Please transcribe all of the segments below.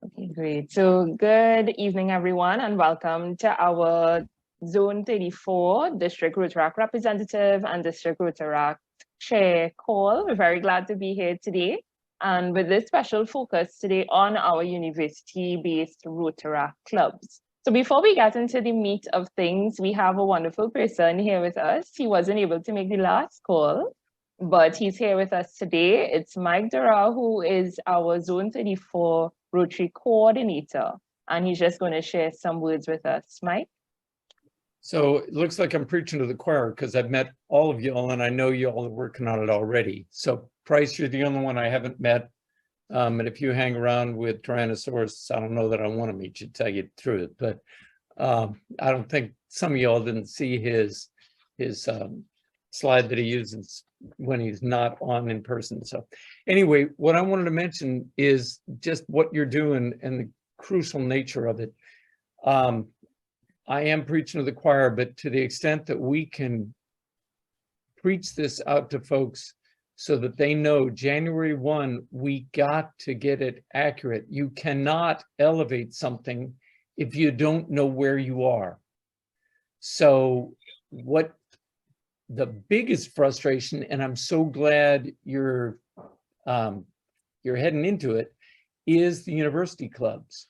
Okay, great. So good evening, everyone, and welcome to our Zone 34 District Rotaract Representative and District Rotaract Chair call. We're very glad to be here today, and with this special focus today on our university-based Rotaract clubs. So before we get into the meat of things, we have a wonderful person here with us. He wasn't able to make the last call, but he's here with us today. It's Mike Durrell, who is our Zone 34 Rotary coordinator, and he's just going to share some words with us. Mike? So it looks like I'm preaching to the choir because I've met all of y'all and I know you all are working on it already. So Price, you're the only one I haven't met. And if you hang around with Tyrannosaurus, I don't know that I want to meet you, tell you the truth, but I don't think some of y'all didn't see his slide that he uses when he's not on in person. So anyway, what I wanted to mention is just what you're doing and the crucial nature of it. I am preaching to the choir, but to the extent that we can preach this out to folks so that they know January 1, we got to get it accurate. You cannot elevate something if you don't know where you are. So what the biggest frustration, and I'm so glad you're heading into it, is the university clubs,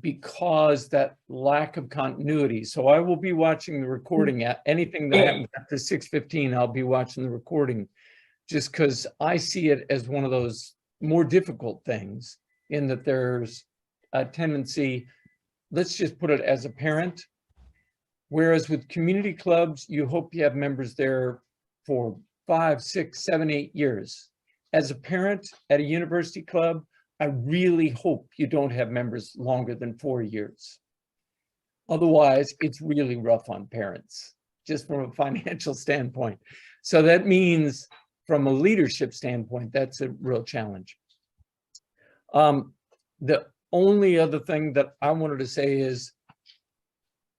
because that lack of continuity. So I will be watching the recording at anything that happens after 6:15, I'll be watching the recording, just because I see it as one of those more difficult things, in that there's a tendency, let's just put it as a parent, whereas with community clubs, you hope you have members there for 5, 6, 7, 8 years. As a parent at a university club, I really hope you don't have members longer than 4 years. Otherwise, it's really rough on parents, just from a financial standpoint. So that means from a leadership standpoint, that's a real challenge. The only other thing that I wanted to say is,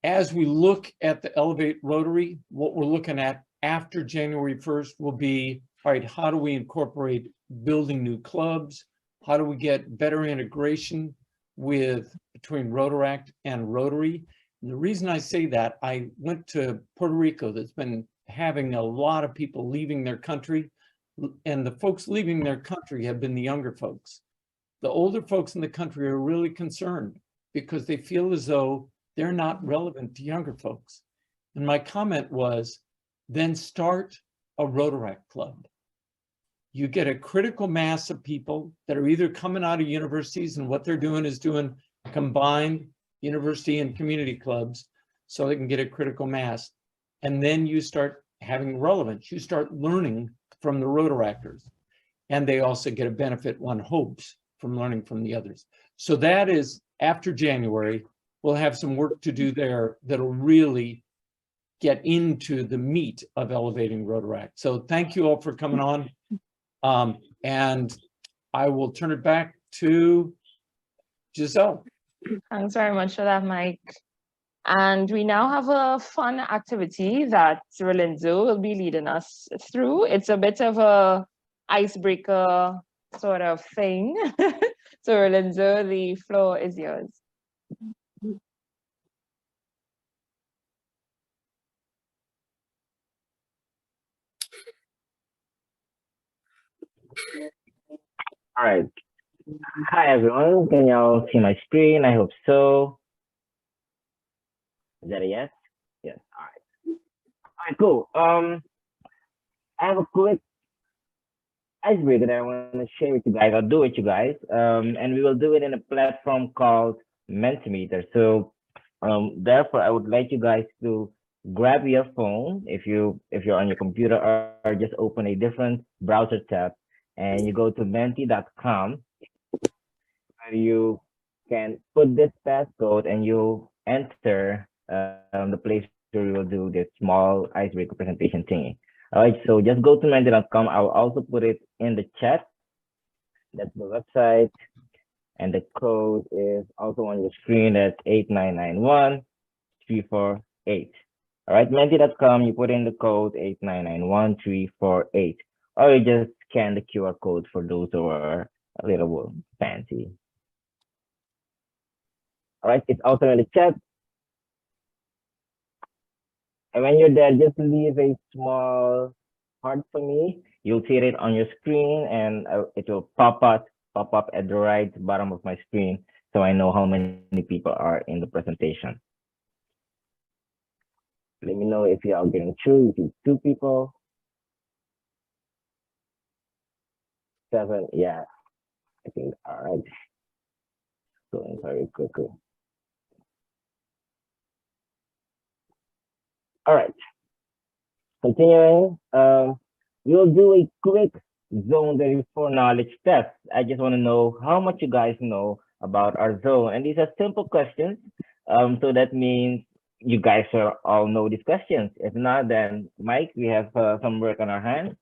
as we look at the Elevate Rotary, what we're looking at after January 1st will be, all right, how do we incorporate building new clubs? How do we get better integration between Rotaract and Rotary? And the reason I say that, I went to Puerto Rico that's been having a lot of people leaving their country, and the folks leaving their country have been the younger folks. The older folks in the country are really concerned because they feel as though they're not relevant to younger folks. And my comment was, then start a Rotaract club. You get a critical mass of people that are either coming out of universities, and what they're doing is doing combined university and community clubs so they can get a critical mass. And then you start having relevance. You start learning from the Rotaractors. And they also get a benefit, one hopes, from learning from the others. So that is after January. We'll have some work to do there that'll really get into the meat of elevating Rotaract. So thank you all for coming on. And I will turn it back to Giselle. Thanks very much for that, Mike. And we now have a fun activity that Lorenzo will be leading us through. It's a bit of a icebreaker sort of thing. So Lorenzo, the floor is yours. All right. Hi, everyone. Can y'all see my screen? I hope so. Is that a yes? Yes. All right. All right, cool. I have a quick icebreaker that I want to share with you guys. I'll do with you guys. And we will do it in a platform called Mentimeter. So therefore, I would like you guys to grab your phone if you're on your computer, or just open a different browser tab, and you go to menti.com, where you can put this passcode and you enter the place where we will do this small icebreaker presentation thingy. All right, so just go to menti.com. I'll also put it in the chat. That's the website. And the code is also on your screen at 8991348. All right, menti.com, you put in the code 8991348. Or you just scan the QR code for those who are a little fancy. All right, it's also in the chat. And when you're there, just leave a small heart for me. You'll see it on your screen, and it will pop up at the right bottom of my screen, so I know how many people are in the presentation. Let me know if y'all getting through. If it's 2 people, 7, yeah, I think. All right, going very quickly. All right, continuing. We'll do a quick zone 34 knowledge test. I just want to know how much you guys know about our zone, and these are simple questions. So that means you guys all know these questions. If not, then Mike, we have some work on our hands.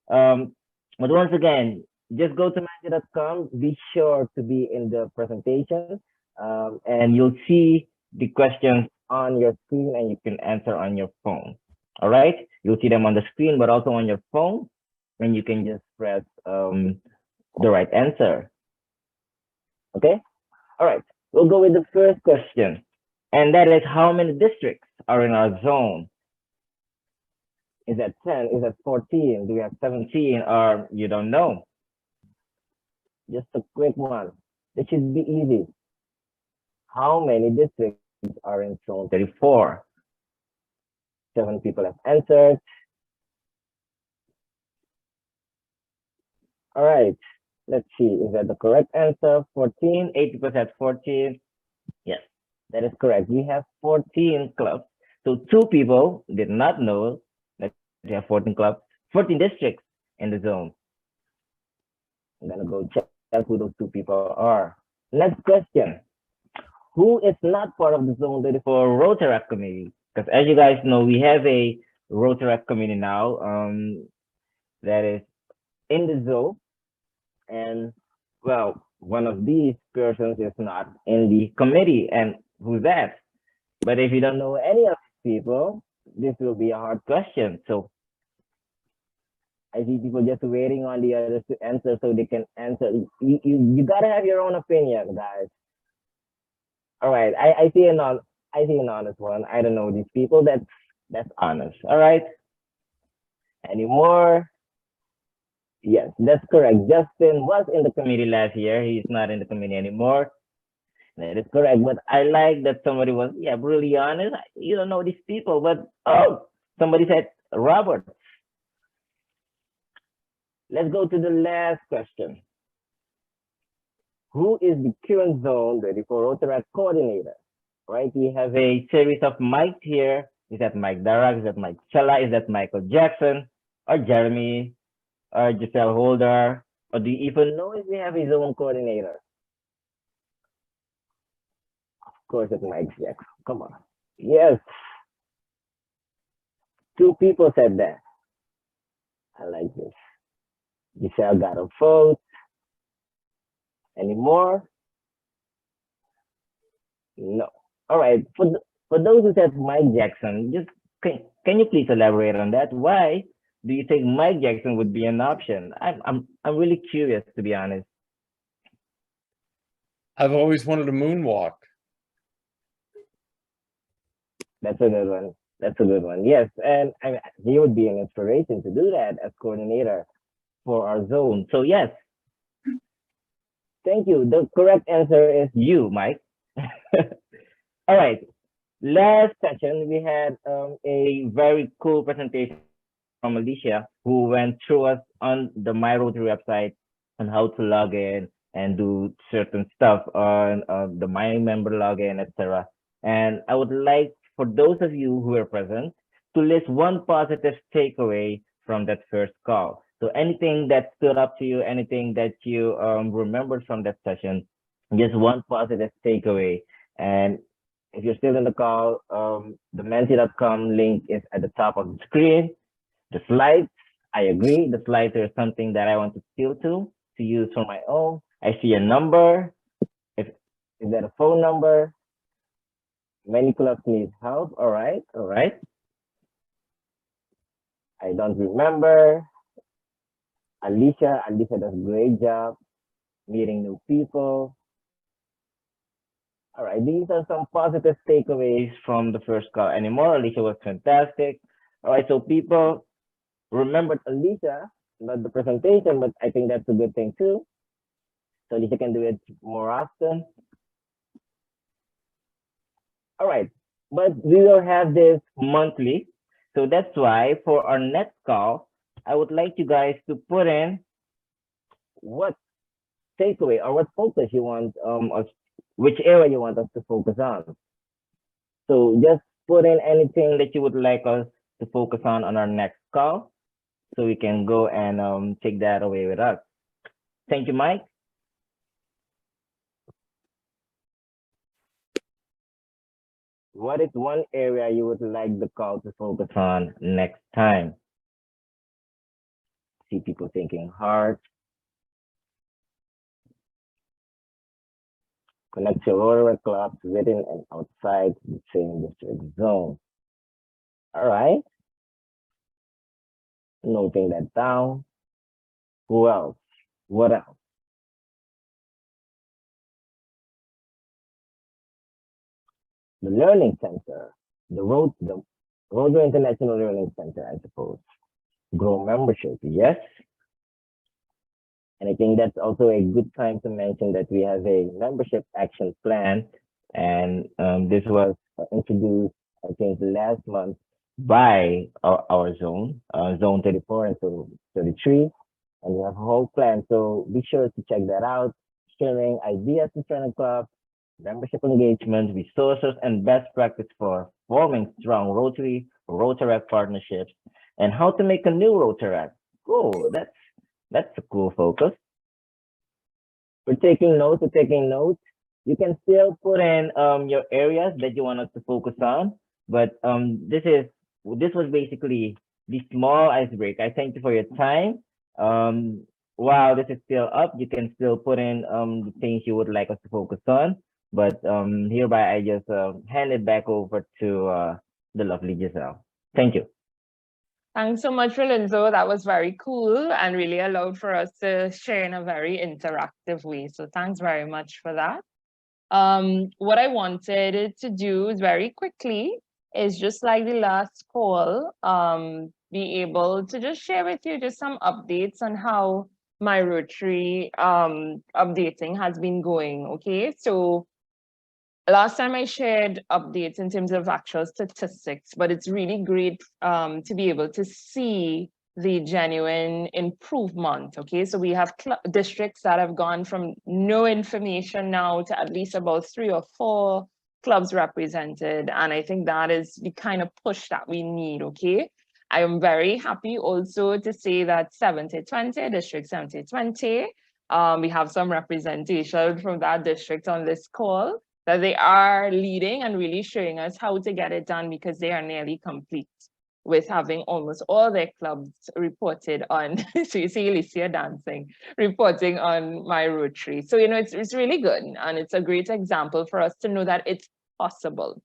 But once again, just go to myRotary.com. Be sure to be in the presentation, and you'll see the questions on your screen, and you can answer on your phone. All right, you'll see them on the screen, but also on your phone, and you can just press the right answer. Okay, all right, we'll go with the first question, and that is, how many districts are in our zone? Is that 10? Is that 14? Do we have 17? Or you don't know? Just a quick one. This should be easy. How many districts are in zone 34? 7 people have answered. All right, let's see. Is that the correct answer? 14. 80% said 14. Yes, that is correct. We have 14 clubs. So 2 people did not know that we have 14 clubs, 14 districts in the zone. I'm gonna go check who those 2 people are. Next question. Who is not part of the zone 34 Rotaract committee? Because as you guys know, we have a Rotaract committee now that is in the zone. And well, one of these persons is not in the committee. And who's that? But if you don't know any of these people, this will be a hard question. So I see people just waiting on the others to answer so they can answer. You gotta have your own opinion, guys. All right, I see an honest one. I don't know these people. That's honest. All right. Any more? Yes, that's correct. Justin was in the committee last year. He's not in the committee anymore. That is correct. But I like that somebody was, yeah, really honest. You don't know these people, but oh, somebody said Robert. Let's go to the last question. Who is the current zone 34 Rotaract coordinator? Right, we have a series of Mike here. Is that Mike Darak? Is that Mike Chella? Is that Michael Jackson? Or Jeremy? Or Giselle Holder? Or do you even know if we have a zone coordinator? Of course, it's Mike Jackson. Come on. Yes. 2 people said that. I like this. Giselle got a vote. Any more? No. All right. For those who said Mike Jackson, just can you please elaborate on that? Why do you think Mike Jackson would be an option? I'm really curious, to be honest. I've always wanted a moonwalk. That's a good one. That's a good one. Yes, and I mean, he would be an inspiration to do that as coordinator for our zone. So yes, thank you. The correct answer is you, Mike. All right. Last session, we had a very cool presentation from Alicia, who went through us on the MyRotary website on how to log in and do certain stuff on the My Member login, etc. And I would like for those of you who are present to list one positive takeaway from that first call. So anything that stood up to you, anything that you remembered from that session, just one positive takeaway. And if you're still in the call, the Menti.com link is at the top of the screen. The slides, I agree. The slides are something that I want to steal to use for my own. I see a number. Is that a phone number? Many clubs need help. All right, all right. I don't remember. Alicia does a great job meeting new people. All right, these are some positive takeaways from the first call. Anymore, Alicia was fantastic. All right, so people remembered Alicia, not the presentation, but I think that's a good thing too. So Alicia can do it more often. All right, but we will have this monthly. So that's why for our next call, I would like you guys to put in what takeaway or what focus you want us, which area you want us to focus on. So just put in anything that you would like us to focus on our next call, so we can go and take that away with us. Thank you, Mike. What is one area you would like the call to focus on next time? See people thinking hard. Connect your Rotaract clubs within and outside the same district zone. All right. Noting that down. Who else? What else? The Learning Center, the Rotary International Learning Center, I suppose. Grow membership, yes. And I think that's also a good time to mention that we have a membership action plan. And this was introduced, I think, last month by our zone, zone 34 and so 33. And we have a whole plan. So be sure to check that out. Sharing ideas to join a club, membership engagement, resources, and best practice for forming strong Rotary, Rotaract partnerships, and how to make a new Rotaract. Oh, that's a cool focus. We're taking notes. You can still put in your areas that you want us to focus on, but this was basically the small icebreaker. I thank you for your time. While this is still up, you can still put in the things you would like us to focus on. But hereby, I just hand it back over to the lovely Giselle. Thank you. Thanks so much, Lorenzo. That was very cool and really allowed for us to share in a very interactive way. So thanks very much for that. What I wanted to do is very quickly is just like the last call, be able to just share with you just some updates on how MyRotary updating has been going. Okay, so last time I shared updates in terms of actual statistics, but it's really great to be able to see the genuine improvement. Okay, so we have districts that have gone from no information now to at least about 3 or 4 clubs represented. And I think that is the kind of push that we need. Okay, I am very happy also to say that 70-20, District 70-20, we have some representation from that district on this call, that they are leading and really showing us how to get it done, because they are nearly complete with having almost all their clubs reported on. So you see Alicia dancing, reporting on MyRotary. So, you know, it's really good. And it's a great example for us to know that it's possible.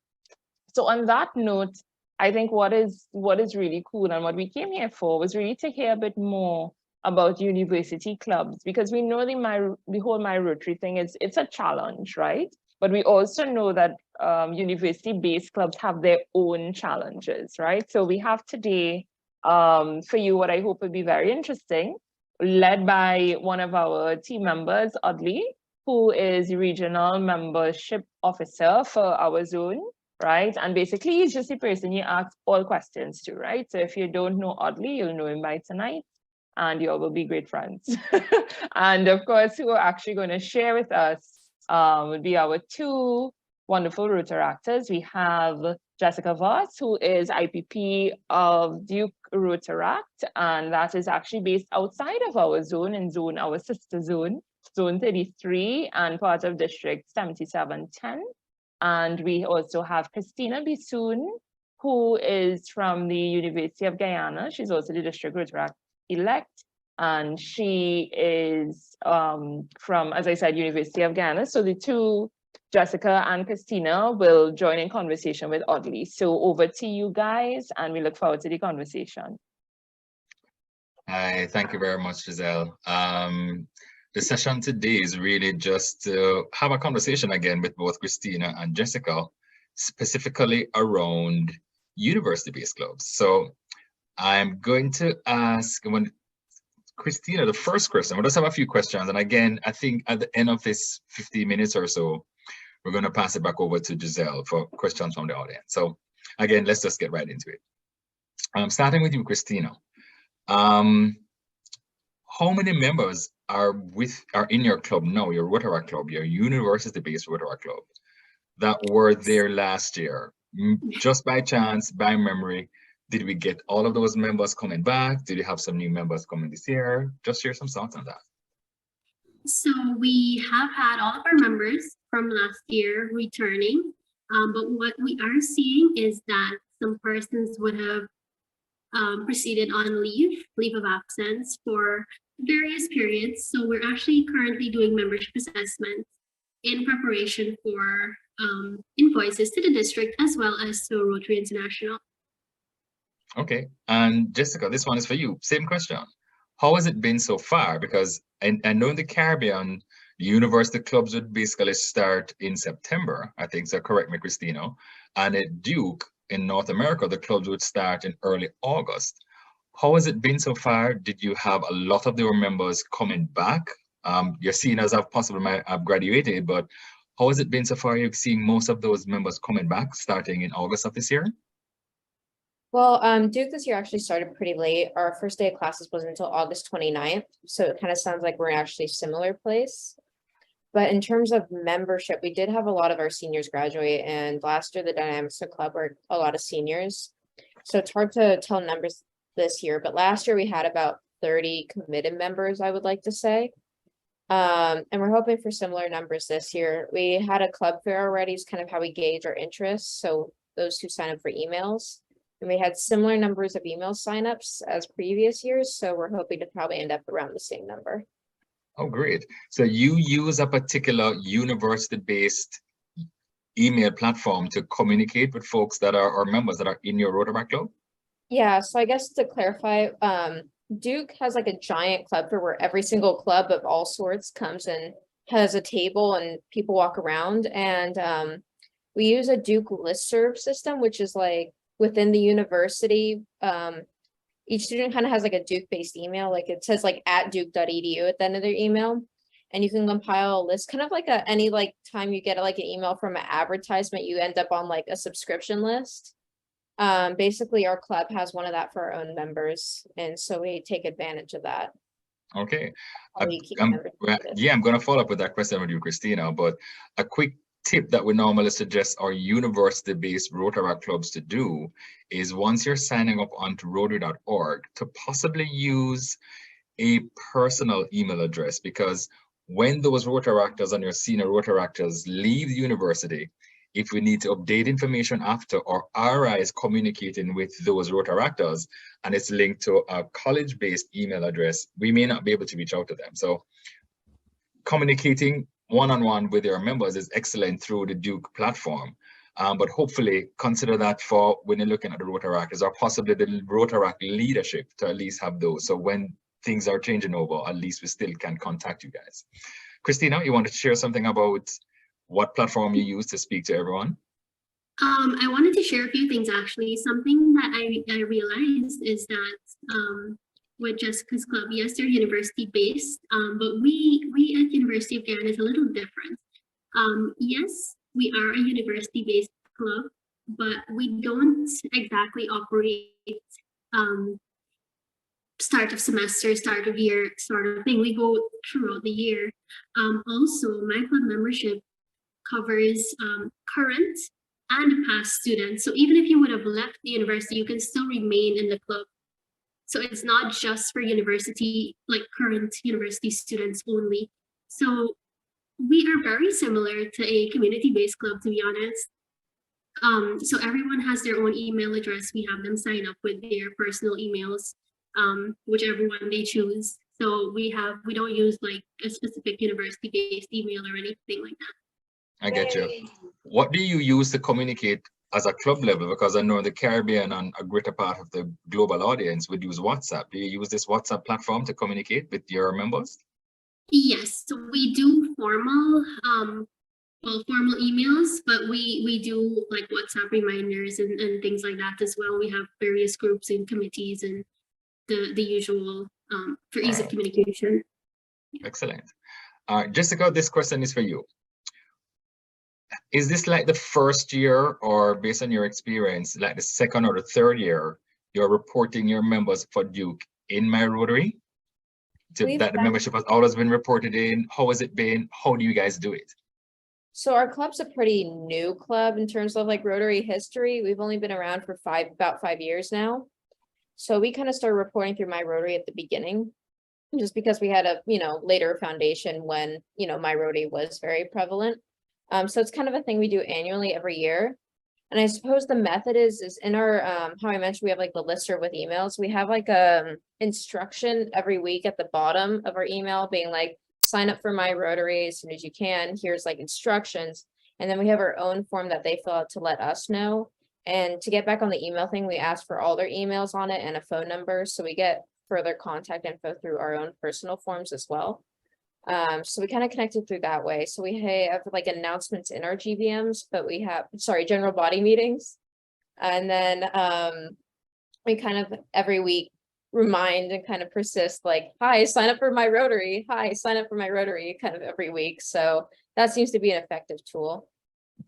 So on that note, I think what is really cool and what we came here for was really to hear a bit more about university clubs, because we know the whole MyRotary thing it's a challenge, right? But we also know that university-based clubs have their own challenges, right? So we have today for you what I hope will be very interesting, led by one of our team members, Audley, who is regional membership officer for our zone, right? And basically he's just the person you ask all questions to, right? So if you don't know Audley, you'll know him by tonight, and you all will be great friends. And of course, who are actually going to share with us would be our 2 wonderful Rotaractors. We have Jessica Voss, who is IPP of Duke Rotaract, and that is actually based outside of our zone, in our sister zone, zone 33, and part of District 7710. And we also have Christina Bisoon, who is from the University of Guyana. She's also the District Rotaract elect. And she is from, as I said, University of Ghana. So the 2, Jessica and Christina, will join in conversation with Audley. So over to you guys, and we look forward to the conversation. Hi, thank you very much, Giselle. the session today is really just to have a conversation again with both Christina and Jessica, specifically around university-based clubs. So I'm going to ask Christina, the first question. We'll just have a few questions. And again, I think at the end of this 15 minutes or so, we're going to pass it back over to Giselle for questions from the audience. So again, let's just get right into it. Starting with you, Christina. How many members are in your club now, your Rotaract Club, your university-based Rotaract Club, that were there last year? Just by chance, by memory, did we get all of those members coming back? Did you have some new members coming this year? Just share some thoughts on that. So we have had all of our members from last year returning, but what we are seeing is that some persons would have proceeded on leave of absence for various periods. So we're actually currently doing membership assessments in preparation for invoices to the district as well as to Rotary International. Okay, and Jessica, this one is for you. Same question. How has it been so far? Because I know in the Caribbean, the university clubs would basically start in September, I think, so correct me, Christina. And at Duke, in North America, the clubs would start in early August. How has it been so far? Did you have a lot of your members coming back? Your seniors have possibly have graduated, but how has it been so far? You've seen most of those members coming back starting in August of this year? Well, Duke this year actually started pretty late. Our first day of classes wasn't until August 29th. So it kind of sounds like we're in actually a similar place. But in terms of membership, we did have a lot of our seniors graduate, and last year the Dynamics Club were a lot of seniors. So it's hard to tell numbers this year, but last year we had about 30 committed members, I would like to say. And we're hoping for similar numbers this year. We had a club fair already, is kind of how we gauge our interests. So those who sign up for emails. And we had similar numbers of email signups as previous years. So we're hoping to probably end up around the same number. Oh, great. So you use a particular university-based email platform to communicate with folks that are, or members that are in your Rotaract Club? Yeah, so I guess to clarify, Duke has like a giant club fair where every single club of all sorts comes and has a table and people walk around. And we use a Duke listserv system, which is like within the university. Each student kind of has like a Duke-based email, like it says like @duke.edu at the end of their email. And you can compile a list, kind of like any like time you get like an email from an advertisement, you end up on like a subscription list. Basically our club has one of that for our own members, and so we take advantage of that. Okay. I'm going to follow up with that question with you, Christina, but a quick tip that we normally suggest our university-based Rotaract clubs to do is, once you're signing up onto Rotary.org, to possibly use a personal email address, because when those Rotaractors and your senior Rotaractors leave the university, if we need to update information after, or RI is communicating with those Rotaractors and it's linked to a college-based email address, we may not be able to reach out to them. So communicating one-on-one with your members is excellent through the Duke platform. But hopefully consider that for when you're looking at the Rotaractors, or possibly the Rotaract leadership, to at least have those. So when things are changing over, at least we still can contact you guys. Christina, you want to share something about what platform you use to speak to everyone? I wanted to share a few things actually. Something that I realized is that with Jessica's club, yes, they're university-based, but we at University of Guyana is a little different. Yes, we are a university-based club, but we don't exactly operate start of semester, start of year, sort of thing. We go throughout the year. Also, my club membership covers current and past students. So even if you would have left the university, you can still remain in the club. So it's not just for university, like current university students only. So we are very similar to a community-based club, to be honest. So everyone has their own email address. We have them sign up with their personal emails, whichever one they choose. So we don't use like a specific university-based email or anything like that. I get you. What do you use to communicate as a club level? Because I know the Caribbean and a greater part of the global audience would use WhatsApp. Do you use this WhatsApp platform to communicate with your members? Yes, so we do formal emails, but we do like WhatsApp reminders and things like that as well. We have various groups and committees and the usual for ease of communication. Excellent. Jessica, this question is for you. Is this like the first year, or based on your experience, like the second or the third year, you're reporting your members for Duke in MyRotary? That the membership has always been reported in? How has it been? How do you guys do it? So our club's a pretty new club in terms of like Rotary history. We've only been around for about 5 years now. So we kind of started reporting through MyRotary at the beginning, just because we had a, later foundation when, MyRotary was very prevalent. So it's kind of a thing we do annually every year. And I suppose the method is in our, how I mentioned, we have like the listserv with emails. We have like a instruction every week at the bottom of our email being like, sign up for MyRotary as soon as you can. Here's like instructions. And then we have our own form that they fill out to let us know. And to get back on the email thing, we ask for all their emails on it and a phone number. So we get further contact info through our own personal forms as well. So we kind of connected through that way. So we have like announcements in our GBMs, but we have, general body meetings. And then we kind of every week remind and kind of persist like, hi, sign up for MyRotary. Hi, sign up for MyRotary kind of every week. So that seems to be an effective tool.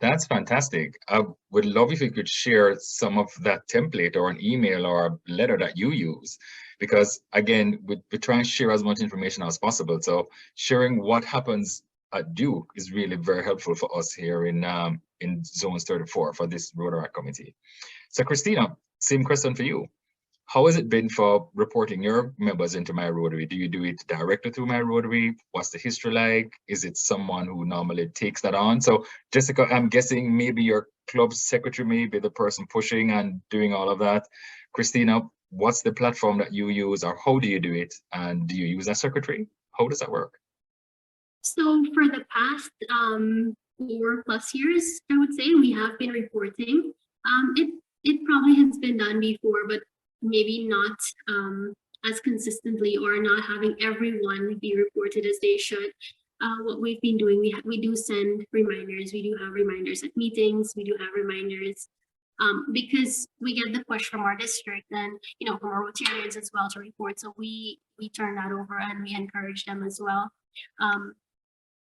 That's fantastic. I would love if you could share some of that template or an email or a letter that you use, because again, we try and share as much information as possible. So sharing what happens at Duke is really very helpful for us here in Zones 34 for this Rotaract committee. So Christina, same question for you. How has it been for reporting your members into MyRotary? Do you do it directly through MyRotary? What's the history like? Is it someone who normally takes that on? So Jessica, I'm guessing maybe your club secretary may be the person pushing and doing all of that. Christina, what's the platform that you use, or how do you do it? And do you use a secretary? How does that work? So for the past 4+ years, I would say, we have been reporting. It probably has been done before, but maybe not as consistently, or not having everyone be reported as they should. What we've been doing, we do send reminders. We do have reminders at meetings. We do have reminders because we get the push from our district and from our Rotarians as well to report. So we turn that over and we encourage them as well.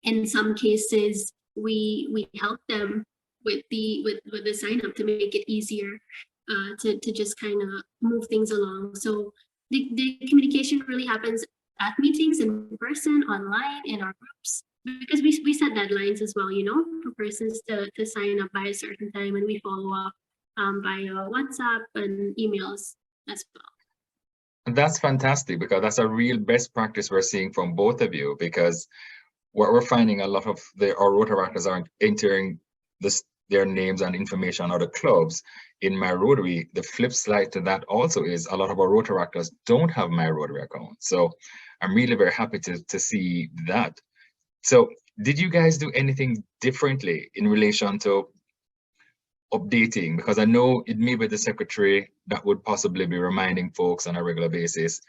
In some cases, we help them with the sign up to make it easier. To just kind of move things along. So the communication really happens at meetings, in person, online, in our groups, because we set deadlines as well, for persons to sign up by a certain time, and we follow up via WhatsApp and emails as well. That's fantastic, because that's a real best practice we're seeing from both of you, because what we're finding, a lot of our Rotaractors aren't entering their names and information on other clubs in MyRotary. The flip side to that also is a lot of our Rotaractors don't have MyRotary accounts. So I'm really very happy to see that. So did you guys do anything differently in relation to updating? Because I know it may be the secretary that would possibly be reminding folks on a regular basis.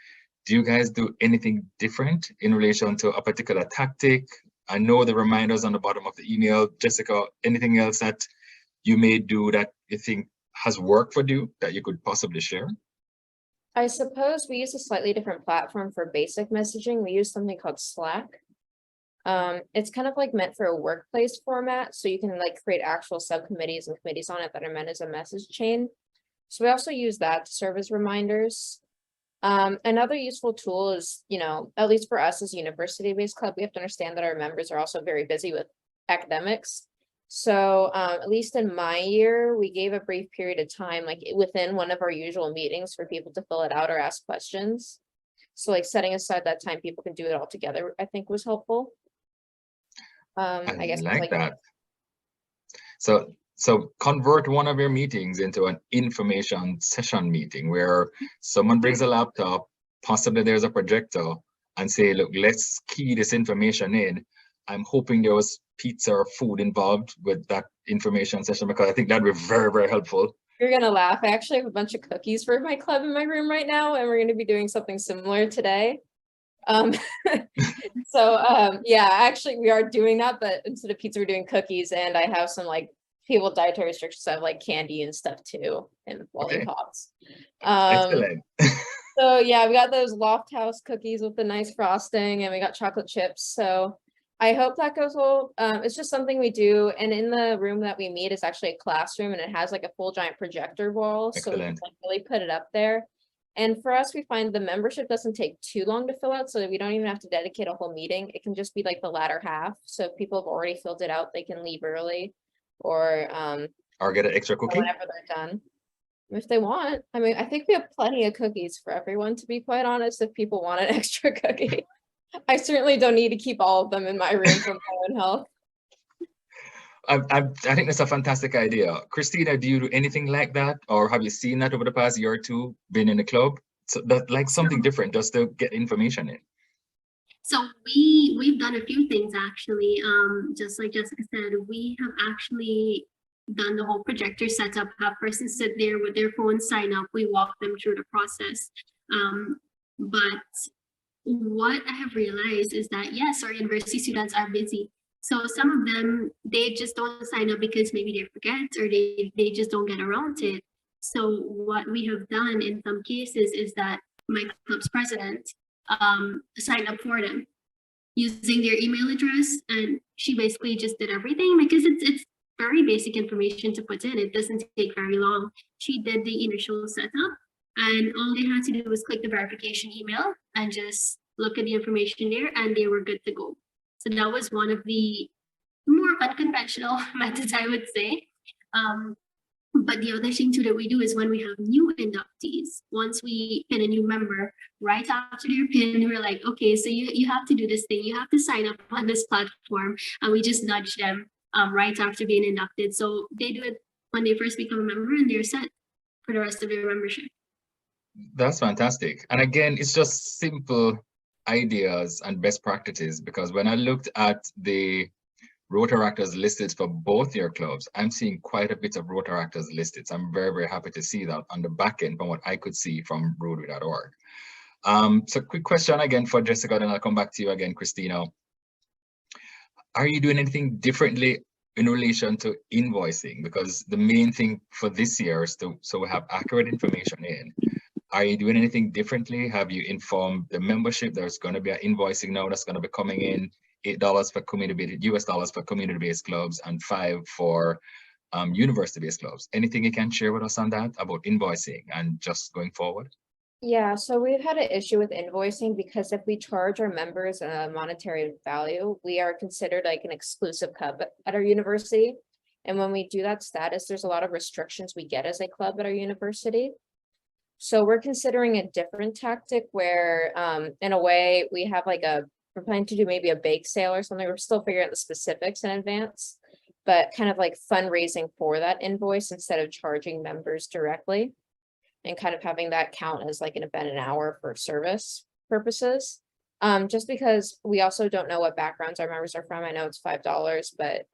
Do you guys do anything different in relation to a particular tactic? I know the reminders on the bottom of the email. Jessica, anything else that you may do that you think has worked for you that you could possibly share? I suppose we use a slightly different platform for basic messaging. We use something called Slack. It's kind of like meant for a workplace format, so you can like create actual subcommittees and committees on it that are meant as a message chain. So we also use that to serve as reminders. Another useful tool is, at least for us as a university-based club, we have to understand that our members are also very busy with academics. So at least in my year, we gave a brief period of time, like within one of our usual meetings, for people to fill it out or ask questions. So like setting aside that time, people can do it all together, I think was helpful. I guess like that. So convert one of your meetings into an information session meeting where someone brings a laptop, possibly there's a projector, and say, look, let's key this information in. I'm hoping there was pizza or food involved with that information session, because I think that'd be very, very helpful. You're gonna laugh. I actually have a bunch of cookies for my club in my room right now, and we're gonna be doing something similar today. Yeah, actually we are doing that, but instead of pizza, we're doing cookies, and I have some like people with dietary restrictions have like candy and stuff too, and lollipops. Excellent. So yeah, we got those Loft House cookies with the nice frosting, and we got chocolate chips. So I hope that goes well. It's just something we do. And in the room that we meet is actually a classroom, and it has like a full giant projector wall. So we can Excellent. like really put it up there. And for us, we find the membership doesn't take too long to fill out, so that we don't even have to dedicate a whole meeting. It can just be like the latter half. So if people have already filled it out, they can leave early or get an extra cookie. whenever they're done. If they want. I mean, I think we have plenty of cookies for everyone, to be quite honest, if people want an extra cookie. I certainly don't need to keep all of them in my room for my own health. I think that's a fantastic idea. Christina, do you do anything like that? Or have you seen that over the past year or two, been in the club? So that like something different just to get information in. So we've done a few things actually. Just like Jessica said, we have actually done the whole projector setup, have persons sit there with their phone, sign up, we walk them through the process. But what I have realized is that yes, our university students are busy. So some of them, they just don't sign up because maybe they forget or they just don't get around to it. So what we have done in some cases is that my club's president signed up for them using their email address, and she basically just did everything because it's very basic information to put in. It doesn't take very long. She did the initial setup, and all they had to do was click the verification email and just look at the information there, and they were good to go. So that was one of the more unconventional methods, I would say. But the other thing too that we do is when we have new inductees, once we pin a new member, right after their pin, we're like, okay, so you have to do this thing, you have to sign up on this platform, and we just nudge them right after being inducted. So they do it when they first become a member, and they're set for the rest of their membership. That's fantastic. And again, it's just simple ideas and best practices, because when I looked at the Rotaractors listed for both your clubs, I'm seeing quite a bit of Rotaractors listed. So I'm very, very happy to see that on the back end from what I could see from Rotary.org. So quick question again for Jessica, then I'll come back to you again, Christina. Are you doing anything differently in relation to invoicing? Because the main thing for this year is so we have accurate information in. Are you doing anything differently? Have you informed the membership there's going to be an invoicing now that's going to be coming in? $8 for community-based, US dollars for community-based clubs, and $5 for university-based clubs. Anything you can share with us on that about invoicing and just going forward? Yeah, so we've had an issue with invoicing because if we charge our members a monetary value, we are considered like an exclusive club at our university. And when we do that status, there's a lot of restrictions we get as a club at our university. So we're considering a different tactic where in a way we have like we're planning to do maybe a bake sale or something. We're still figuring out the specifics in advance, but kind of like fundraising for that invoice instead of charging members directly, and kind of having that count as like an event an hour for service purposes. Just because we also don't know what backgrounds our members are from. I know it's $5, but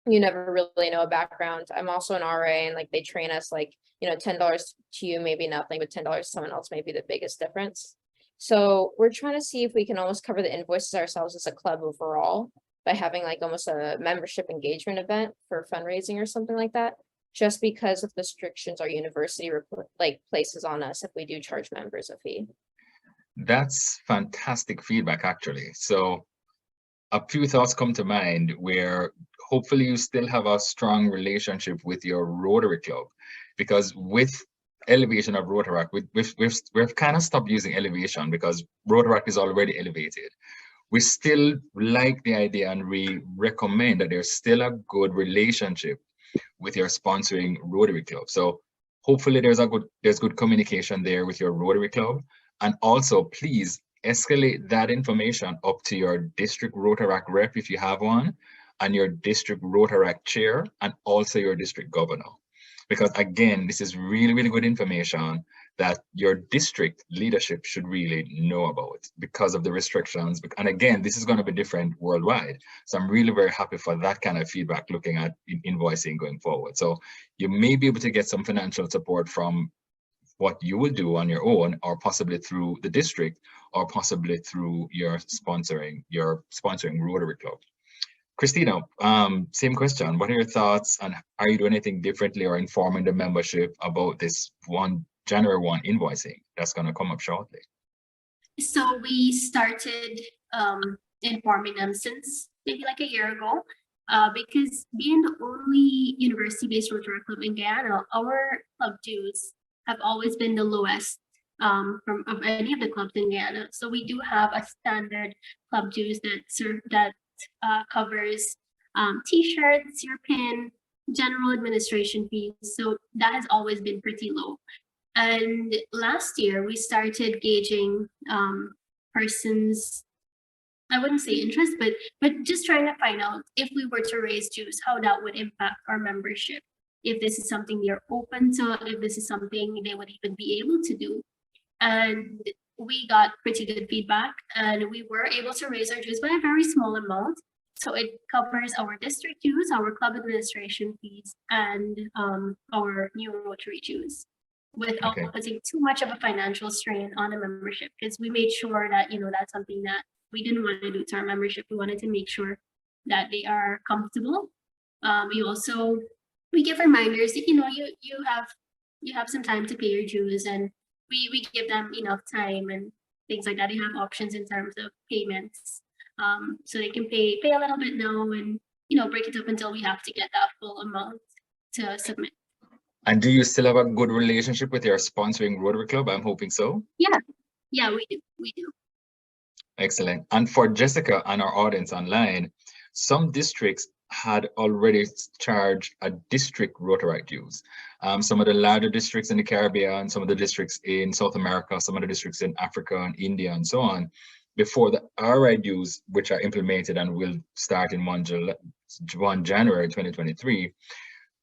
you never really know a background. I'm also an RA, and like they train us like, you know, $10 to you, maybe nothing, but $10 to someone else may be the biggest difference. So we're trying to see if we can almost cover the invoices ourselves as a club overall by having like almost a membership engagement event for fundraising or something like that, just because of the restrictions our university like places on us if we do charge members a fee. That's fantastic feedback, actually. So a few thoughts come to mind where hopefully you still have a strong relationship with your Rotary Club, because with elevation of Rotaract, we've kind of stopped using elevation because Rotaract is already elevated. We still like the idea, and we recommend that there's still a good relationship with your sponsoring Rotary Club. So hopefully there's good communication there with your Rotary Club. And also please escalate that information up to your district Rotaract rep if you have one, and your district Rotaract chair, and also your district governor. Because again, this is really, really good information that your district leadership should really know about because of the restrictions. And again, this is going to be different worldwide. So I'm really very happy for that kind of feedback looking at invoicing going forward. So you may be able to get some financial support from what you will do on your own, or possibly through the district, or possibly through your sponsoring Rotary Club. Christina, same question. What are your thoughts, and are you doing anything differently or informing the membership about this January 1 invoicing that's going to come up shortly? So we started informing them since maybe like a year ago, because being the only university-based Rotaract Club in Guyana, our club dues have always been the lowest of any of the clubs in Guyana. So we do have a standard club dues that covers t-shirts, your pin, general administration fees. So that has always been pretty low. And last year we started gauging persons, I wouldn't say interest, but just trying to find out if we were to raise dues, how that would impact our membership. If this is something they're open to, if this is something they would even be able to do. And we got pretty good feedback, and we were able to raise our dues by a very small amount. So it covers our district dues, our club administration fees, and our new Rotary dues, without putting too much of a financial strain on the membership, because we made sure that, you know, that's something that we didn't want to do to our membership. We wanted to make sure that they are comfortable. We give reminders that, you know, you have some time to pay your dues, and we give them enough time and things like that. They have options in terms of payments, so they can pay a little bit now and, you know, break it up until we have to get that full amount to submit. And do you still have a good relationship with your sponsoring Rotary Club? I'm hoping so. Yeah, we do. Excellent. And for Jessica and our audience online, some districts had already charged a district Rotaract dues. Some of the larger districts in the Caribbean, some of the districts in South America, some of the districts in Africa and India and so on, before the RI dues, which are implemented and will start in 1 January 2023,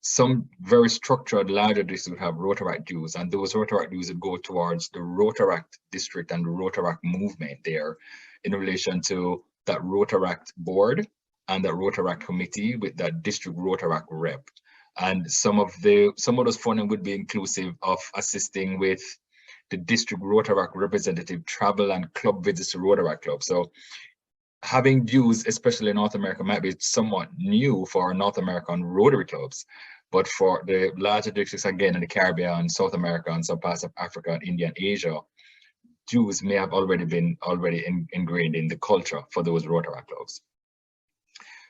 some very structured larger districts would have Rotaract dues, and those Rotaract dues would go towards the Rotaract district and the Rotaract movement there in relation to that Rotaract board and that Rotaract committee with that district Rotaract rep. And some of those funding would be inclusive of assisting with the district Rotaract representative travel and club visits to Rotaract Club. So having dues, especially in North America, might be somewhat new for North American Rotary clubs, but for the larger districts, again, in the Caribbean, South America, and some parts of Africa, and India, and Asia, dues may have already been ingrained in the culture for those Rotaract clubs.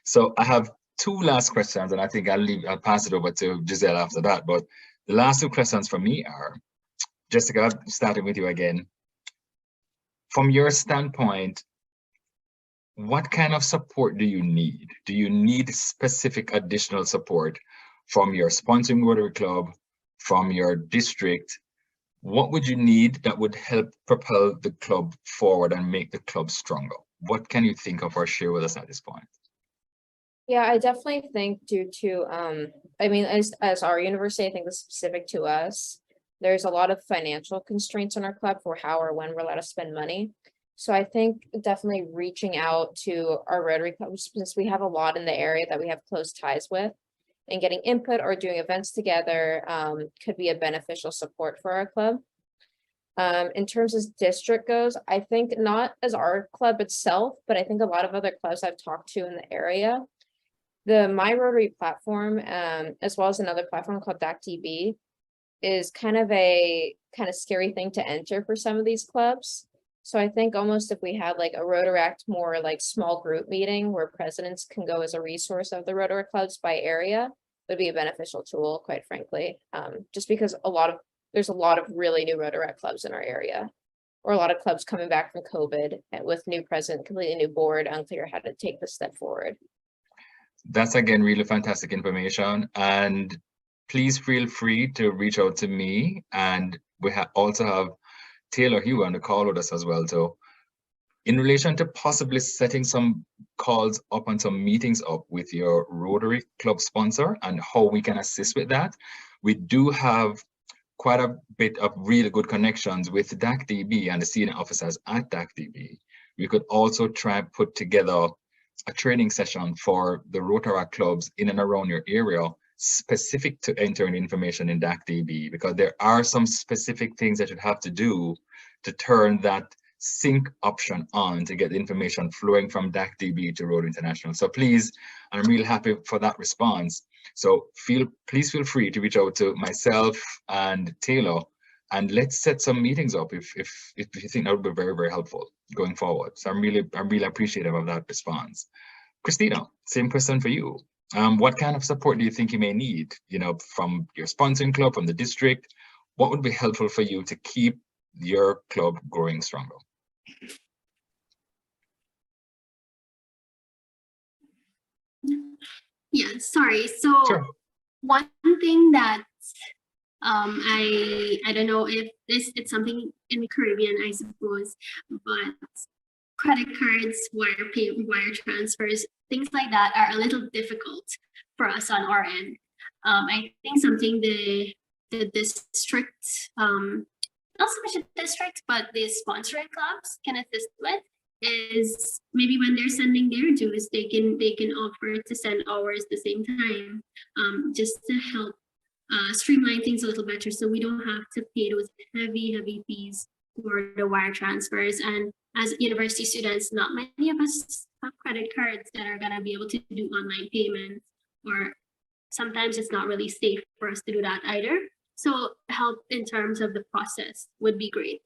So I have two last questions, and I think I'll pass it over to Giselle after that. But the last two questions for me are, Jessica, starting with you again. From your standpoint, what kind of support do you need? Do you need specific additional support from your sponsoring Rotary Club, from your district? What would you need that would help propel the club forward and make the club stronger? What can you think of or share with us at this point? Yeah, I definitely think due to, I mean, as our university, I think it's specific to us, there's a lot of financial constraints on our club for how or when we're allowed to spend money. So I think definitely reaching out to our Rotary clubs, since we have a lot in the area that we have close ties with, and getting input or doing events together could be a beneficial support for our club. In terms of district goes, I think not as our club itself, but I think a lot of other clubs I've talked to in the area, the MyRotary platform, as well as another platform called DACDB, is kind of a scary thing to enter for some of these clubs. So I think almost if we had like a Rotaract more like small group meeting where presidents can go as a resource of the Rotary clubs by area would be a beneficial tool, quite frankly. Just because there's a lot of really new Rotaract clubs in our area, or a lot of clubs coming back from COVID with new president, completely new board, unclear how to take this step forward. That's again really fantastic information, and please feel free to reach out to me, and we also have Taylor Hugh on the call with us as well. So in relation to possibly setting some calls up and some meetings up with your Rotary club sponsor and how we can assist with that, we do have quite a bit of really good connections with DACDB and the senior officers at DACDB. We could also try and put together a training session for the Rotaract clubs in and around your area, specific to entering information in DACDB, because there are some specific things that you have to do to turn that sync option on to get the information flowing from DACDB to Rotary International. So please, I'm really happy for that response. So please feel free to reach out to myself and Taylor, and let's set some meetings up if you think that would be very, very helpful going forward. So I'm really appreciative of that response. Christina, same question for you. What kind of support do you think you may need, from your sponsoring club, from the district? What would be helpful for you to keep your club growing stronger? Yeah, sorry. So Sure. one thing that I don't know if it's something in the Caribbean, I suppose, but credit cards, wire transfers, things like that are a little difficult for us on our end. I think something the district, not so much the district, but the sponsoring clubs can assist with is maybe when they're sending their dues, they can offer to send ours at the same time, just to help streamline things a little better, so we don't have to pay those heavy fees for the wire transfers. And as university students, not many of us have credit cards that are going to be able to do online payments, or sometimes it's not really safe for us to do that either. So help in terms of the process would be great.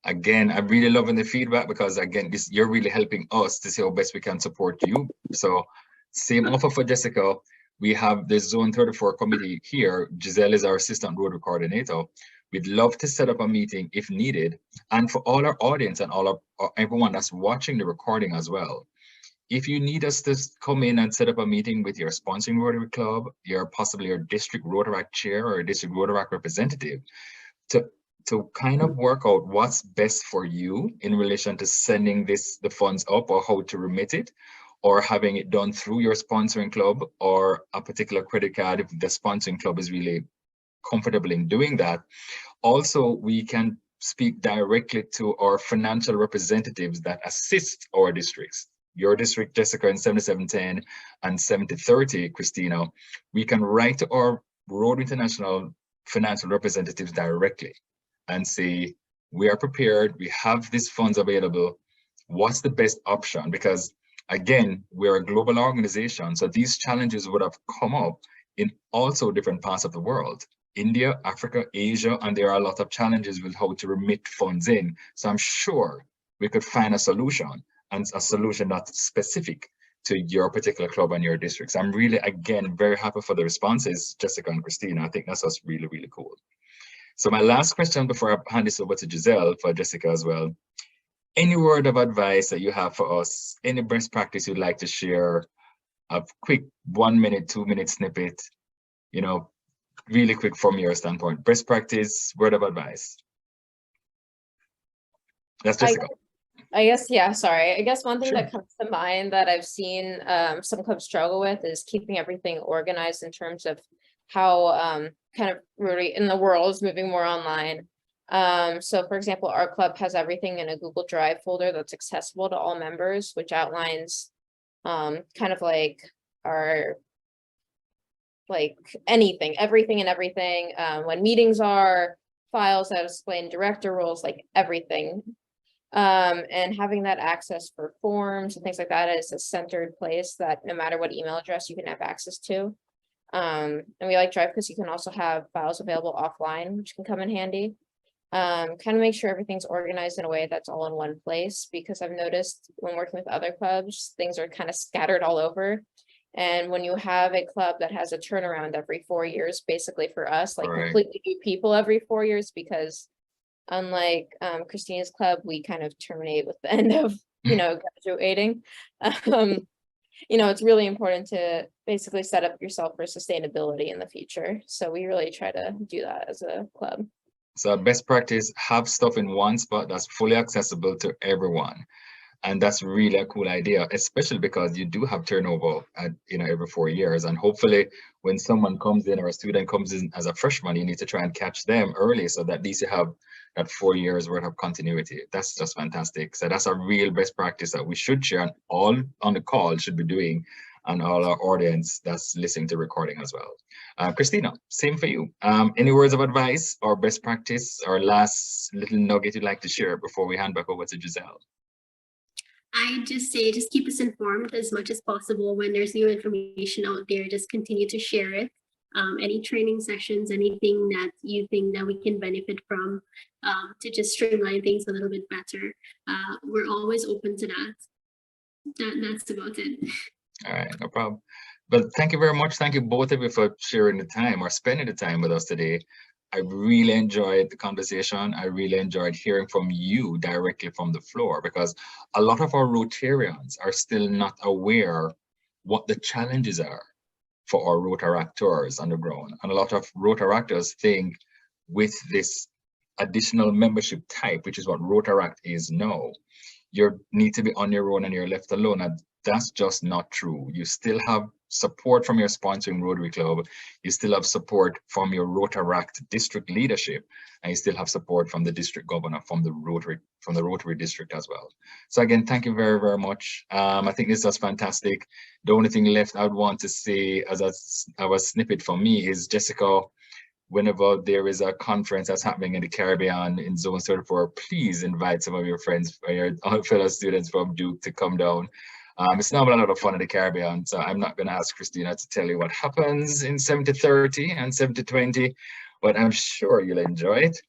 Again, I'm really loving the feedback, because again, you're really helping us to see how best we can support you. So same offer for Jessica. We have the Zone 34 committee here. Giselle is our assistant Rotary coordinator. We'd love to set up a meeting if needed. And for all our audience and everyone that's watching the recording as well, if you need us to come in and set up a meeting with your sponsoring Rotary club, possibly your district Rotaract chair or district Rotaract representative, to kind of work out what's best for you in relation to sending the funds up, or how to remit it, or having it done through your sponsoring club or a particular credit card if the sponsoring club is really comfortable in doing that. Also, we can speak directly to our financial representatives that assist our districts. Your district, Jessica, in 7710 and 7030, Christina, we can write to our Rotary International financial representatives directly and say, we are prepared, we have these funds available, what's the best option? Because again, we're a global organization, so these challenges would have come up in also different parts of the world. India, Africa, Asia, and there are a lot of challenges with how to remit funds in. So I'm sure we could find a solution, and a solution that's specific to your particular club and your district. So I'm really, again, very happy for the responses, Jessica and Christina. I think that's just really, really cool. So my last question before I hand this over to Giselle for Jessica as well. Any word of advice that you have for us? Any best practice you'd like to share? A quick 1 minute, 2 minute snippet, really quick from your standpoint. Best practice, word of advice. That's Jessica. I guess, yeah, sorry. I guess one thing that comes to mind that I've seen some clubs struggle with is keeping everything organized in terms of how kind of Rotary in the world is moving more online. So for example, our club has everything in a Google Drive folder that's accessible to all members, which outlines kind of like our everything and everything, when meetings are, files that explain director roles, like everything. And having that access for forms and things like that is a centered place that no matter what email address you can have access to. And we like Drive because you can also have files available offline, which can come in handy. Kind of make sure everything's organized in a way that's all in one place, because I've noticed when working with other clubs, things are kind of scattered all over. And when you have a club that has a turnaround every 4 years, basically for us, like completely new people every 4 years, because unlike Christina's club, we kind of terminate with the end of, graduating. It's really important to basically set up yourself for sustainability in the future. So we really try to do that as a club. So best practice, have stuff in one spot that's fully accessible to everyone. And that's really a cool idea, especially because you do have turnover at, every 4 years. And hopefully when someone comes in or a student comes in as a freshman, you need to try and catch them early so that at least you have that 4 years worth of continuity. That's just fantastic. So that's a real best practice that we should share, and all on the call should be doing and all our audience that's listening to recording as well. Christina, same for you. Any words of advice or best practice or last little nugget you'd like to share before we hand back over to Giselle? I just say, just keep us informed as much as possible. When there's new information out there, just continue to share it. Any training sessions, anything that you think that we can benefit from, to just streamline things a little bit better. We're always open to that. That's about it. All right, no problem. But thank you very much. Thank you both of you for sharing the time or spending the time with us today. I really enjoyed the conversation. I really enjoyed hearing from you directly from the floor, because a lot of our Rotarians are still not aware what the challenges are for our Rotaractors on the ground. And a lot of Rotaractors think with this additional membership type, which is what Rotaract is now, you need to be on your own and you're left alone. And that's just not true. You still have support from your sponsoring Rotary Club. You still have support from your Rotaract district leadership, and you still have support from the district governor, from the Rotary district as well. So again, thank you very, very much. I think this was fantastic. The only thing left I'd want to say as a snippet for me is, Jessica, whenever there is a conference that's happening in the Caribbean in Zone 34, please invite some of your friends or your fellow students from Duke to come down. It's not a lot of fun in the Caribbean, so I'm not going to ask Christina to tell you what happens in 70-30 and 70-20, but I'm sure you'll enjoy it.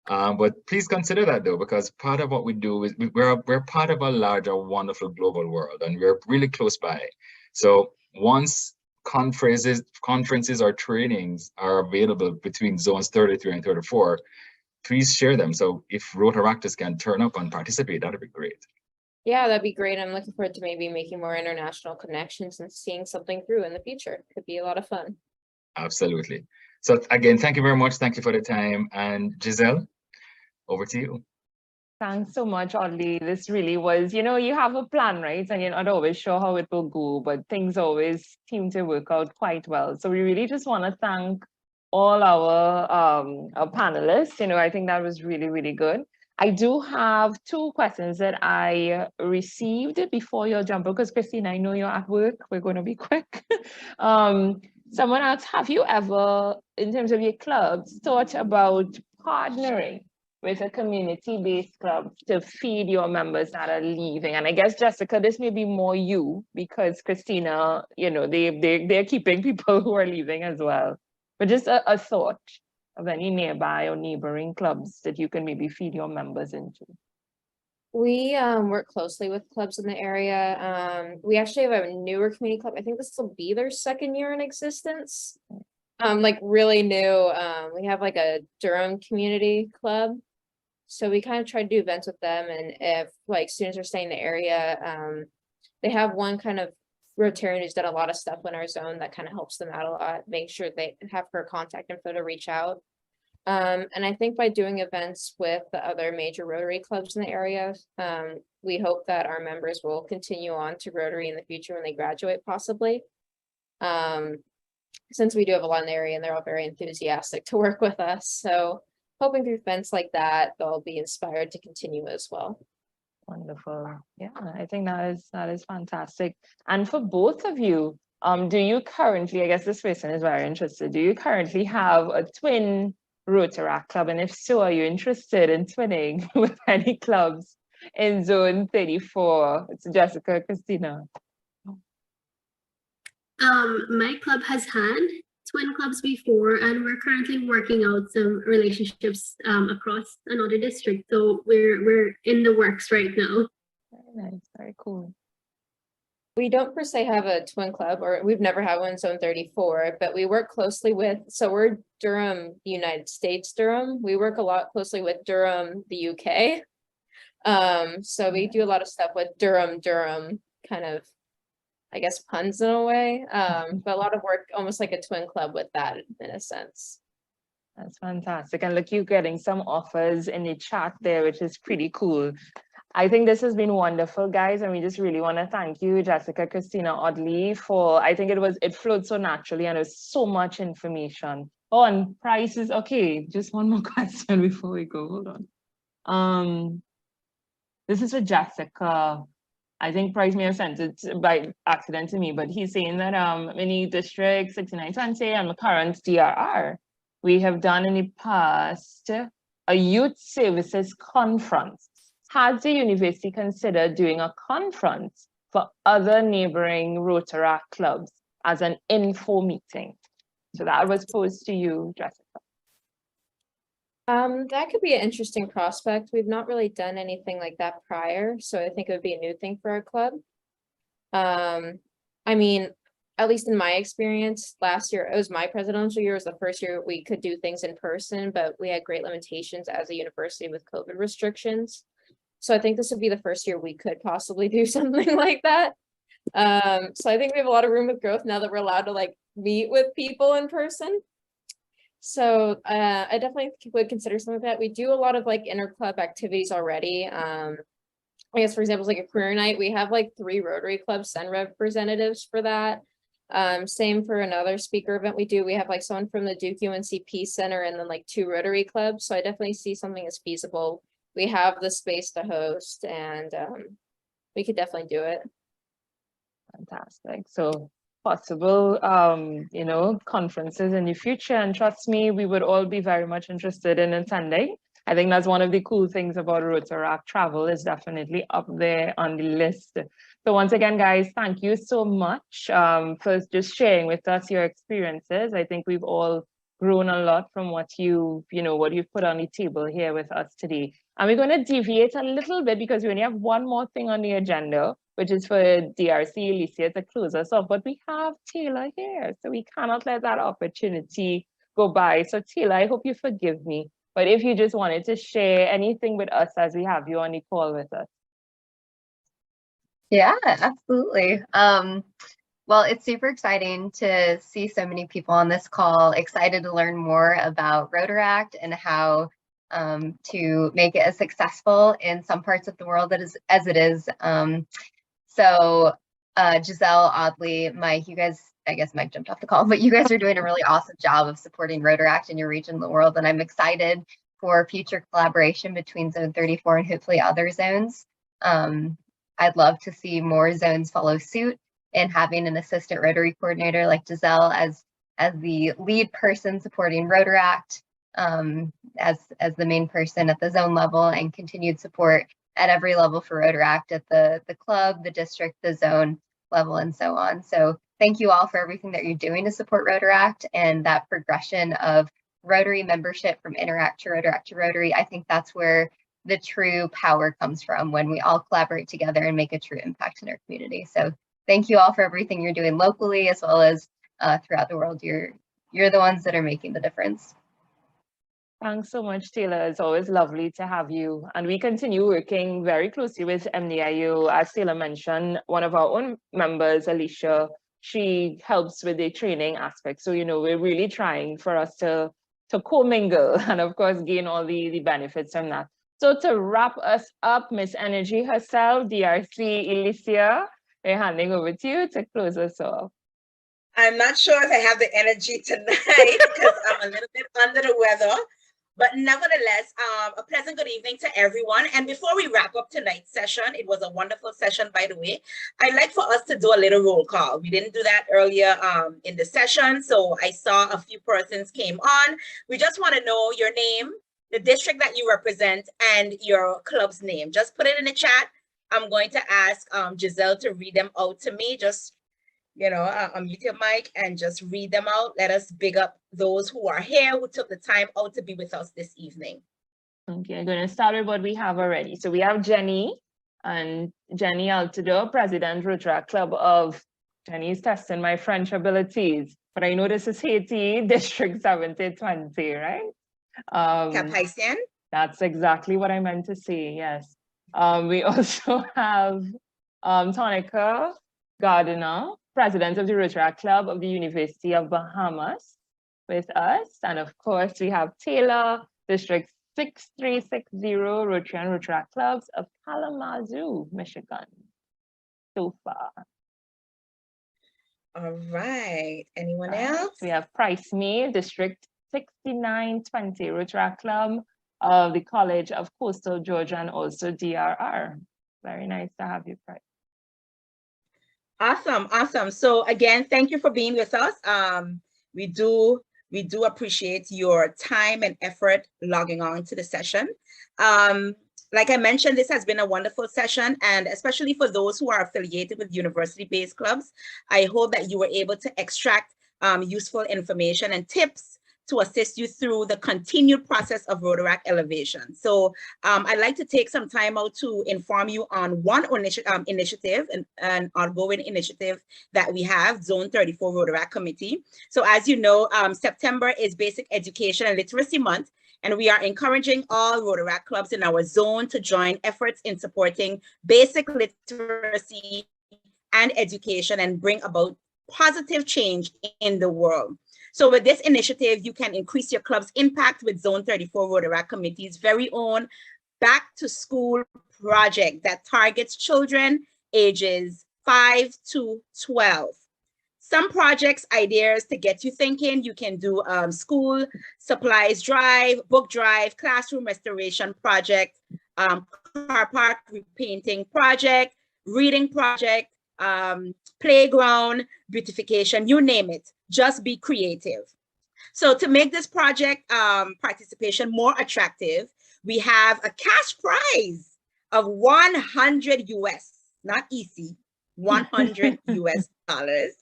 But please consider that though, because part of what we do is we're part of a larger, wonderful global world, and we're really close by. So once conferences or trainings are available between zones 33 and 34, please share them. So if Rotaractors can turn up and participate, that'd be great. Yeah, that'd be great. I'm looking forward to maybe making more international connections and seeing something through in the future. Could be a lot of fun. Absolutely. So again, thank you very much. Thank you for the time. And Giselle, over to you. Thanks so much, Audley. This really was, you have a plan, right? And you're not always sure how it will go, but things always seem to work out quite well. So we really just want to thank all our panelists. I think that was really, really good. I do have two questions that I received before your jump, because Christine, I know you're at work. We're going to be quick. Someone asked, have you ever, in terms of your clubs, thought about partnering with a community-based club to feed your members that are leaving? And I guess, Jessica, this may be more you, because Christina, they're keeping people who are leaving as well. But just a thought of any nearby or neighboring clubs that you can maybe feed your members into. We work closely with clubs in the area. We actually have a newer community club. I think this will be their second year in existence. Like really new. We have like a Durham community club. So we kind of try to do events with them, and if like students are staying in the area, they have one kind of Rotarian who's done a lot of stuff in our zone that kind of helps them out a lot, make sure they have her contact info to reach out. And I think by doing events with the other major Rotary clubs in the area, we hope that our members will continue on to Rotary in the future when they graduate, possibly. Since we do have a lot in the area and they're all very enthusiastic to work with us. So hoping through events like that, they'll be inspired to continue as well. Wonderful. Yeah, I think that is fantastic. And for both of you, do you currently, I guess this person is very interested, do you currently have a twin Rotaract club? And if so, are you interested in twinning with any clubs in Zone 34? It's Jessica, Christina. My club has had twin clubs before, and we're currently working out some relationships across another district. So we're in the works right now. Very nice, very cool. We don't per se have a twin club, or we've never had one in Zone 34, but we work closely with, so we're Durham, United States, Durham. We work a lot closely with Durham, the UK. So we do a lot of stuff with Durham, kind of, I guess, puns in a way, but a lot of work, almost like a twin club with that in a sense. That's fantastic. And look, you're getting some offers in the chat there, which is pretty cool. I think this has been wonderful, guys, and we just really want to thank you, Jessica, Christina, Audley, for, I think it flowed so naturally and there's so much information. Oh, and prices, okay, just one more question before we go, hold on. This is for Jessica. I think Price may have sent it by accident to me, but he's saying that many districts 6920 and the current DRR, we have done in the past a youth services conference. Has the university considered doing a conference for other neighboring Rotaract clubs as an info meeting? So that was posed to you, Jessica. That could be an interesting prospect. We've not really done anything like that prior, so I think it would be a new thing for our club. I mean, at least in my experience, last year, it was my presidential year, was the first year we could do things in person, but we had great limitations as a university with COVID restrictions. So I think this would be the first year we could possibly do something like that. So I think we have a lot of room of growth now that we're allowed to like meet with people in person. So I definitely would consider something like that. We do a lot of like inter-club activities already. I guess, for example, like a career night, we have like 3 Rotary clubs send representatives for that. Same for another speaker event we do. We have like someone from the Duke UNC Peace Center and then like 2 Rotary clubs. So I definitely see something as feasible. We have the space to host and we could definitely do it. Fantastic. So possible, you know, conferences in the future. And trust me, we would all be very much interested in attending. I think that's one of the cool things about Rotaract travel is definitely up there on the list. So once again, guys, thank you so much for just sharing with us your experiences. I think we've all grown a lot from what you've put on the table here with us today. And we're going to deviate a little bit because we only have one more thing on the agenda, which is for DRC Alicia to close us off. But we have Taylor here, so we cannot let that opportunity go by. So Taylor, I hope you forgive me, but if you just wanted to share anything with us as we have you on the call with us. Yeah, absolutely. Well, it's super exciting to see so many people on this call, excited to learn more about Rotaract and how to make it as successful in some parts of the world as it is. So Giselle, Audley, Mike, you guys, I guess Mike jumped off the call, but you guys are doing a really awesome job of supporting Rotaract in your region of the world. And I'm excited for future collaboration between Zone 34 and hopefully other zones. I'd love to see more zones follow suit and having an assistant Rotary coordinator like Giselle as the lead person supporting Rotaract as the main person at the zone level, and continued support at every level for Rotaract at the club, the district, the zone level, and so on. So thank you all for everything that you're doing to support Rotaract and that progression of Rotary membership from Interact to Rotary. I think that's where the true power comes from, when we all collaborate together and make a true impact in our community. So thank you all for everything you're doing locally as well as throughout the world. You're the ones that are making the difference. Thanks so much, Taylor. It's always lovely to have you. And we continue working very closely with MDIU. As Taylor mentioned, one of our own members, Alicia, she helps with the training aspect. So, you know, we're really trying for us to commingle and of course, gain all the benefits from that. So to wrap us up, Miss Energy herself, DRC Alicia, we're handing over to you to close us off. I'm not sure if I have the energy tonight because I'm a little bit under the weather, but nevertheless, a pleasant good evening to everyone. And before we wrap up tonight's session, it was a wonderful session, by the way. I'd like for us to do a little roll call. We didn't do that earlier in the session, so I saw a few persons came on. We just want to know your name, the district that you represent, and your club's name. Just put it in the chat. I'm going to ask Giselle to read them out to me. Just, you know, unmute your mic and just read them out. Let us big up those who are here, who took the time out to be with us this evening. Okay, I'm going to start with what we have already. So we have Jenny, and Jenny Altidore, President Rotaract Club of, Jenny's testing my French abilities, but I know this is Haiti, District 7020, right? Cap-Haïtien? That's exactly what I meant to say, yes. We also have Tonica Gardiner, President of the Rotaract Club of the University of Bahamas with us. And of course, we have Taylor, District 6360, Rotary and Rotaract Clubs of Kalamazoo, Michigan, so far. All right, anyone else? We have Price Me, District 6920, Rotaract Club of the College of Coastal Georgia and also DRR. Very nice to have you, Price. Awesome, awesome. So again, thank you for being with us. We do appreciate your time and effort logging on to the session. Like I mentioned, this has been a wonderful session, and especially for those who are affiliated with university-based clubs, I hope that you were able to extract useful information and tips to assist you through the continued process of Rotaract elevation. So I'd like to take some time out to inform you on one initiative, an ongoing initiative that we have, Zone 34 Rotaract Committee. So as you know, September is Basic Education and Literacy Month, and we are encouraging all Rotaract clubs in our zone to join efforts in supporting basic literacy and education and bring about positive change in the world. So with this initiative, you can increase your club's impact with Zone 34 Rotaract Committee's very own Back to School project that targets children ages 5 to 12. Some projects, ideas to get you thinking. You can do school supplies drive, book drive, classroom restoration project, car park repainting project, reading project, playground beautification, you name it. Just be creative. So to make this project participation more attractive, we have a cash prize of 100 US, not EC, 100 US dollars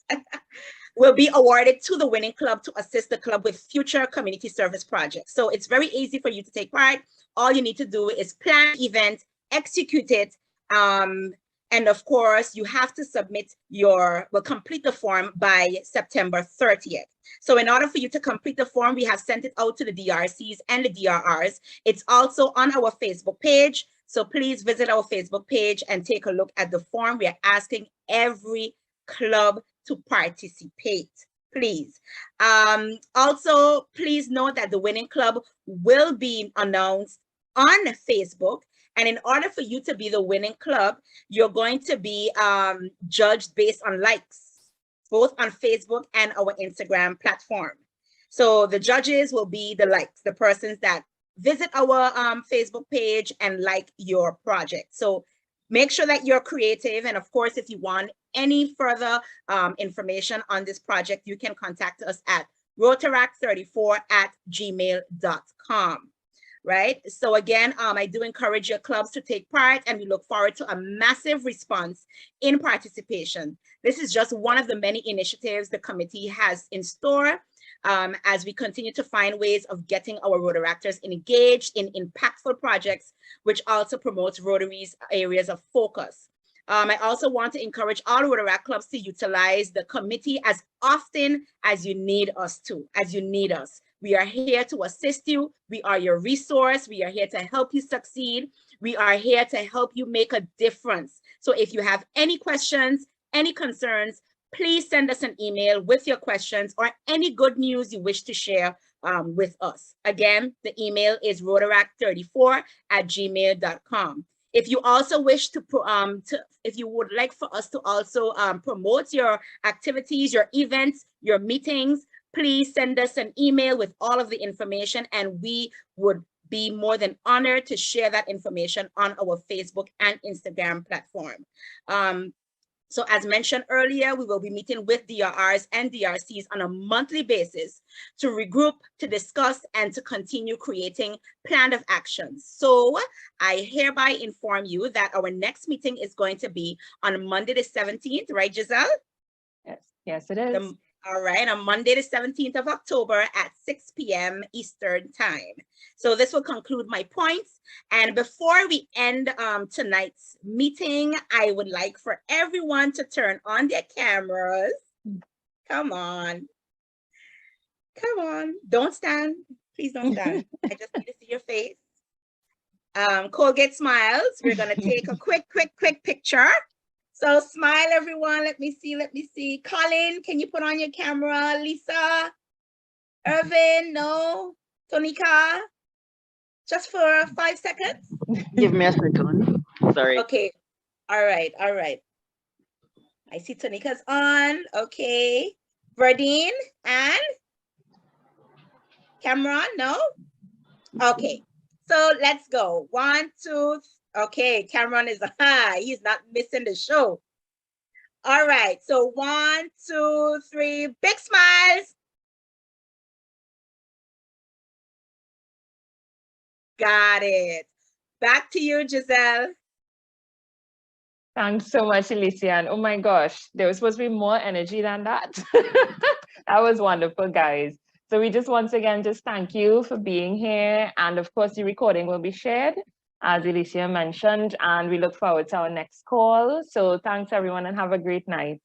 will be awarded to the winning club to assist the club with future community service projects. So it's very easy for you to take part. All you need to do is plan the event, execute it, and of course, you have to submit complete the form by September 30th. So in order for you to complete the form, we have sent it out to the DRCs and the DRRs. It's also on our Facebook page. So please visit our Facebook page and take a look at the form. We are asking every club to participate, please. Also, please note that the winning club will be announced on Facebook. And in order for you to be the winning club, you're going to be judged based on likes, both on Facebook and our Instagram platform. So the judges will be the likes, the persons that visit our Facebook page and like your project. So make sure that you're creative. And of course, if you want any further information on this project, you can contact us at rotaract34@gmail.com. Right? So again, I do encourage your clubs to take part, and we look forward to a massive response in participation. This is just one of the many initiatives the committee has in store as we continue to find ways of getting our Rotaractors engaged in impactful projects, which also promotes Rotary's areas of focus. I also want to encourage all Rotaract clubs to utilize the committee as often as you need us to, We are here to assist you. We are your resource. We are here to help you succeed. We are here to help you make a difference. So if you have any questions, any concerns, please send us an email with your questions or any good news you wish to share with us. Again, the email is rotaract34@gmail.com. If you also wish if you would like for us to also promote your activities, your events, your meetings, please send us an email with all of the information, and we would be more than honored to share that information on our Facebook and Instagram platform. So as mentioned earlier, we will be meeting with DRRs and DRCs on a monthly basis to regroup, to discuss, and to continue creating plan of actions. So I hereby inform you that our next meeting is going to be on Monday the 17th, right, Giselle? Yes, it is. All right, on Monday, the 17th of October at 6 p.m. Eastern time. So this will conclude my points. And before we end tonight's meeting, I would like for everyone to turn on their cameras. Come on. Come on. Don't stand. Please don't stand. I just need to see your face. Colgate smiles. We're going to take a quick picture. So smile, everyone. Let me see. Colin, can you put on your camera? Lisa, Irvin, no. Tonika, just for 5 seconds. Give me a second. Sorry. Okay. All right. I see Tonika's on. Okay. Verdine and Cameron, no? Okay. So let's go. 1, 2, 3. Okay, Cameron is he's not missing the show. All right, so 1, 2, 3, big smiles. Got it. Back to you, Giselle. Thanks so much, Elysian. Oh my gosh, there was supposed to be more energy than that. That was wonderful, guys. So we just once again just thank you for being here. And of course, the recording will be shared, as Elysia mentioned, and we look forward to our next call. So thanks everyone and have a great night.